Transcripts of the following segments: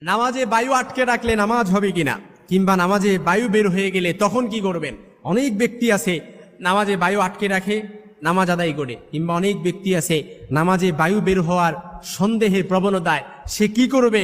নামাজে বায়ু আটকে রাখলে নামাজ হবে কিনা, কিংবা নামাজে বায়ু বের হয়ে গেলে তখন কি করবেন। অনেক ব্যক্তি আছে নামাজে বায়ু আটকে রাখে, নামাজ আদায় করে, কিংবা অনেক ব্যক্তি আছে নামাজে বায়ু বের হওয়ার সন্দেহের প্রবণতায় সে কি করবে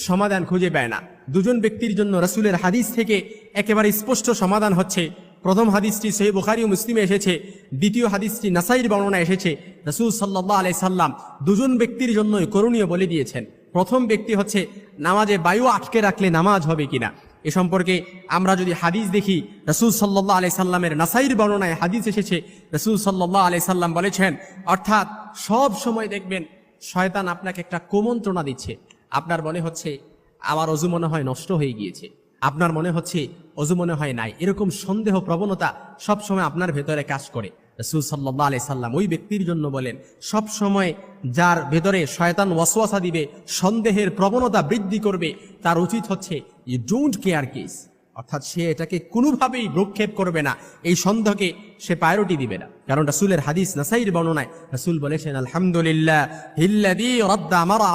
সমাধান খুঁজে পায় না। দুজন ব্যক্তির জন্য রাসূলের হাদিস থেকে একেবারে স্পষ্ট সমাধান হচ্ছে। প্রথম হাদিসটি সহিহ বুখারী ও মুসলিমে এসেছে, দ্বিতীয় হাদিসটি নাসাইর বর্ণনা এসেছে। রাসূল সাল্লাল্লাহু আলাইহি সাল্লাম দুজন ব্যক্তির জন্যই করণীয় বলে দিয়েছেন। প্রথম ব্যক্তি হচ্ছে নামাজে বায়ু আটকে রাখলে নামাজ হবে কিনা। এ সম্পর্কে আমরা যদি হাদিস দেখি, রাসূল সাল্লাল্লাহু আলাইহি সাল্লামের নাসাইর বর্ণনায় হাদিস এসেছে, রাসূল সাল্লাল্লাহু আলাইহি সাল্লাম বলেছেন, অর্থাৎ সব সময় দেখবেন শয়তান আপনাকে একটা কুমন্ত্রণা দিচ্ছে। আপনার মনে হচ্ছে আমার অজু মনে হয় নষ্ট হয়ে গিয়েছে, আপনার মনে হচ্ছে অজু মনে হয় নাই, এরকম সন্দেহ প্রবণতা সবসময় আপনার ভেতরে কাজ করে। রাসূল সাল্লাল্লাহু আলাইহি সাল্লাম ওই ব্যক্তির জন্য বলেন, সব সময় যার ভেতরে শয়তান ওয়াসওয়াসা দিবে, সন্দেহের প্রবণতা বৃদ্ধি করবে, তার উচিত হচ্ছে ইউ ডোন্ট কেয়ার কেস, অর্থাৎ সে এটাকে কোনোভাবেই ভ্রুক্ষেপ করবে না, এই সন্দেহকে সে প্রায়োরিটি দিবে না। কারণ রাসূলের হাদিস নাসাইর বর্ণনায় রাসূল বলেছেন, আলহামদুলিল্লাহ হিল্লাযী রাদ্দা মারা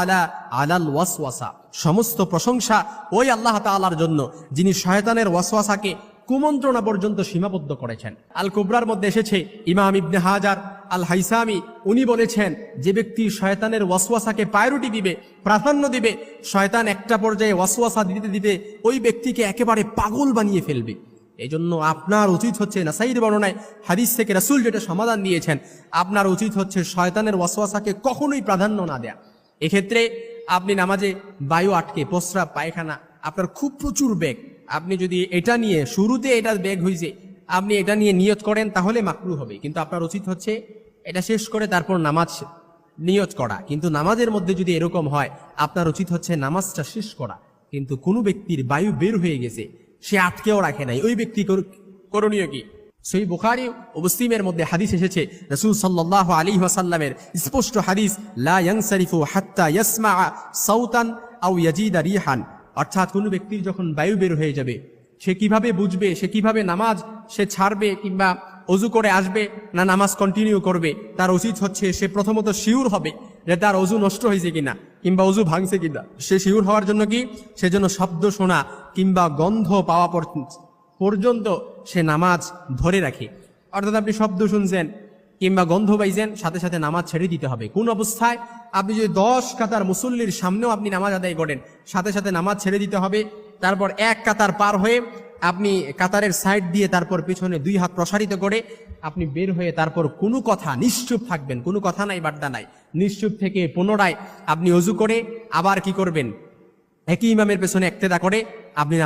আলাল ওয়াসওয়াসা, সমস্ত প্রশংসা ওই আল্লাহ তাআলার জন্য যিনি শয়তানের ওয়াসওয়াসাকে কুমন্ত্রণা পর্যন্ত সীমাবদ্ধ করেছেন। আল কুবরার মধ্যে এসেছে, ইমাম ইবনে হাজার আল হাইসামি উনি বলেছেন, যে ব্যক্তি শয়তানের ওয়াসওয়াসাকে প্রায়োরিটি দিবে, প্রাধান্য দিবে, শয়তান একটা পর্যায়ে ওয়াসওয়াসা দিতে দিতে ওই ব্যক্তিকে একেবারে পাগল বানিয়ে ফেলবে। এই জন্য আপনার উচিত হচ্ছে, নাসাইর বর্ণনায় হাদিস থেকে রাসূল যেটা সমাধান দিয়েছেন, আপনার উচিত হচ্ছে শয়তানের ওয়াসওয়াসাকে কখনোই প্রাধান্য না দেয়া। এক্ষেত্রে আপনি নামাজে বায়ু আটকে, প্রস্রাব পায়খানা, আপনার খুব প্রচুর বেগ, আপনি যদি এটা নিয়ে শুরুতে এটা বেগ হয়েছে আপনি এটা নিয়ে নিয়ত করেন তাহলে মাকরুহ হবে, কিন্তু আপনার উচিত হচ্ছে এটা শেষ করে তারপর নামাজ নিয়ত করা। কিন্তু নামাজের মধ্যে যদি এরকম হয়, আপনার উচিত হচ্ছে নামাজটা শেষ করা। কিন্তু কোনো ব্যক্তির বায়ু বের হয়ে গেছে, সে আটকেও রাখে নাই, ওই ব্যক্তি করণীয় কি? সহিহ বুখারী ও মুসলিমের মধ্যে হাদিস এসেছে, রাসূল সাল্লাল্লাহু আলাইহি ওয়াসাল্লামের স্পষ্ট হাদিস, লা ইয়ানসারিফু হাত্তা ইয়াসমাআ সাউতান আও ইয়াজিদা রিহান, অর্থাৎ কোনো ব্যক্তির যখন বায়ু বের হয়ে যাবে, সে কিভাবে বুঝবে, সে কিভাবে নামাজ সে ছাড়বে কিংবা অজু করে আসবে না নামাজ কন্টিনিউ করবে। তার উচিত হচ্ছে সে প্রথমত শিওর হবে যে তার অজু নষ্ট হয়েছে কিনা কিংবা অজু ভাঙছে কিনা। সে শিওর হওয়ার জন্য কি, সেজন্য শব্দ শোনা কিংবা গন্ধ পাওয়া পর্যন্ত সে নামাজ ধরে রাখে। অর্থাৎ আপনি শব্দ শুনছেন কিংবা গন্ধ পাইছেন, সাথে সাথে নামাজ ছেড়ে দিতে হবে। কোন অবস্থায়? আপনি যদি 10 কাতার মুসল্লির সামনেও আপনি নামাজ আদায় করেন, সাথে সাথে নামাজ ছেড়ে দিতে হবে। তারপর এক কাতার পার হয়ে আপনি কাতারের সাইড দিয়ে তারপর পিছনে 2 হাত প্রসারিত করে আপনি বের হয়ে তারপর কোনো কথা, নিশ্চুপ থাকবেন, কোনো কথা নাই, বাড্ডা নাই, নিশ্চুপ থেকে পুনরায় আপনি অজু করে আবার কি করবেন, একই ইমামের পেছনে ইক্তেদা করে আপনি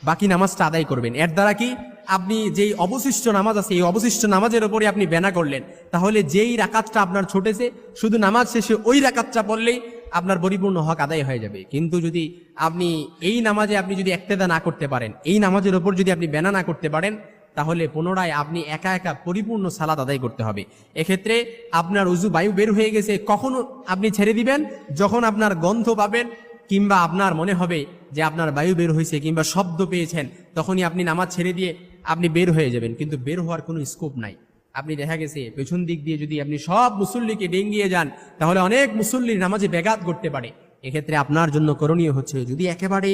বাকি নামাজটা আদায় করবেন। এর দ্বারা কি, আপনি যেই অবশিষ্ট নামাজ আছে এই অবশিষ্ট নামাজের উপরে আপনি বেনা করলেন, তাহলে যেই রাকাতটা আপনার ছুটেছে শুধু নামাজ শেষে ওই রাকাতটা পড়লেই আপনার পরিপূর্ণ হক আদায় হয়ে যাবে। কিন্তু যদি আপনি এই নামাজে আপনি যদি ইক্তেদা না করতে পারেন, এই নামাজের উপর যদি আপনি বেনা না করতে পারেন, তাহলে পুনরায় আপনি একা একা পরিপূর্ণ সালাত আদায় করতে হবে। এক্ষেত্রে আপনার উজু বায়ু বের হয়ে গেছে, কখনো আপনি ছেড়ে দিবেন যখন আপনার গন্ধ পাবেন কিংবা আপনার মনে হবে যে আপনার বায়ু বের হয়েছে কিংবা শব্দ পেয়েছেন, তখনই আপনি নামাজ ছেড়ে দিয়ে আপনি বের হয়ে যাবেন। কিন্তু বের হওয়ার কোনো স্কোপ নাই। আপনি দেখা গেছে পেছন দিক দিয়ে যদি আপনি সব মুসল্লিকে ডেঙ্গিয়ে যান, তাহলে অনেক মুসল্লির নামাজে ব্যাঘাত ঘটতে পারে। এক্ষেত্রে আপনার জন্য করণীয় হচ্ছে, যদি একেবারে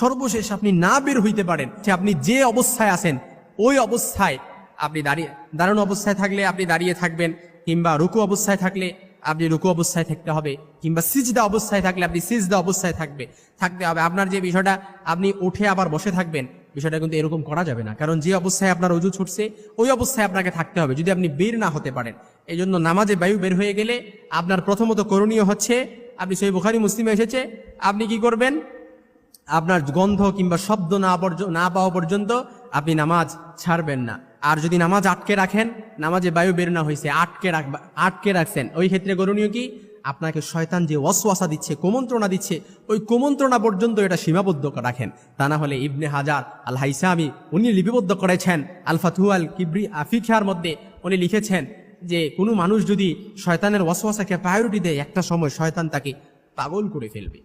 সর্বশেষ আপনি না বের হইতে পারেন, আপনি যে অবস্থায় আছেন ওই অবস্থায় আপনি দাঁড়ানো অবস্থায় থাকলে আপনি দাঁড়িয়ে থাকবেন, কিংবা রুকু অবস্থায় থাকলে আপনি রুকু অবস্থায় থাকতে হবে, কিংবা সিজদা অবস্থায় থাকলে আপনি সিজদা অবস্থায় থাকতে হবে। আপনার যে বিষয়টা আপনি উঠে আবার বসে থাকবেন, বিষয়টা কিন্তু এরকম করা যাবে না। কারণ যে অবস্থায় আপনার অজু ছুটছে ওই অবস্থায় আপনাকে থাকতে হবে, যদি আপনি বের না হতে পারেন। এই জন্য নামাজে বায়ু বের হয়ে গেলে আপনার প্রথমত করণীয় হচ্ছে, আপনি সহিহ বুখারী মুসলিমে এসেছে, আপনি কি করবেন, আপনার গন্ধ কিংবা শব্দ না পাওয়া পর্যন্ত আপনি নামাজ ছাড়বেন না। আর যদি নামাজ আটকে রাখেন, নামাজে বায়ু বের না হয়েছে, আটকে রাখছেন, ওই ক্ষেত্রে করণীয় কি, আপনাকে শয়তান যে ওয়াসওয়াসা দিচ্ছে, কুমন্ত্রণা দিচ্ছে, ওই কুমন্ত্রণা পর্যন্ত এটা সীমাবদ্ধ রাখেন। তা না হলে ইবনে হাজার আল হাইসামি উনি লিপিবদ্ধ করেছেন, আল ফাতহু আল কিবরি আফিকার মধ্যে উনি লিখেছেন যে কোনো মানুষ যদি শয়তানের ওয়াসওয়াসাকে প্রায়োরিটি দেয়, একটা সময় শয়তান তাকে পাগল করে ফেলবে।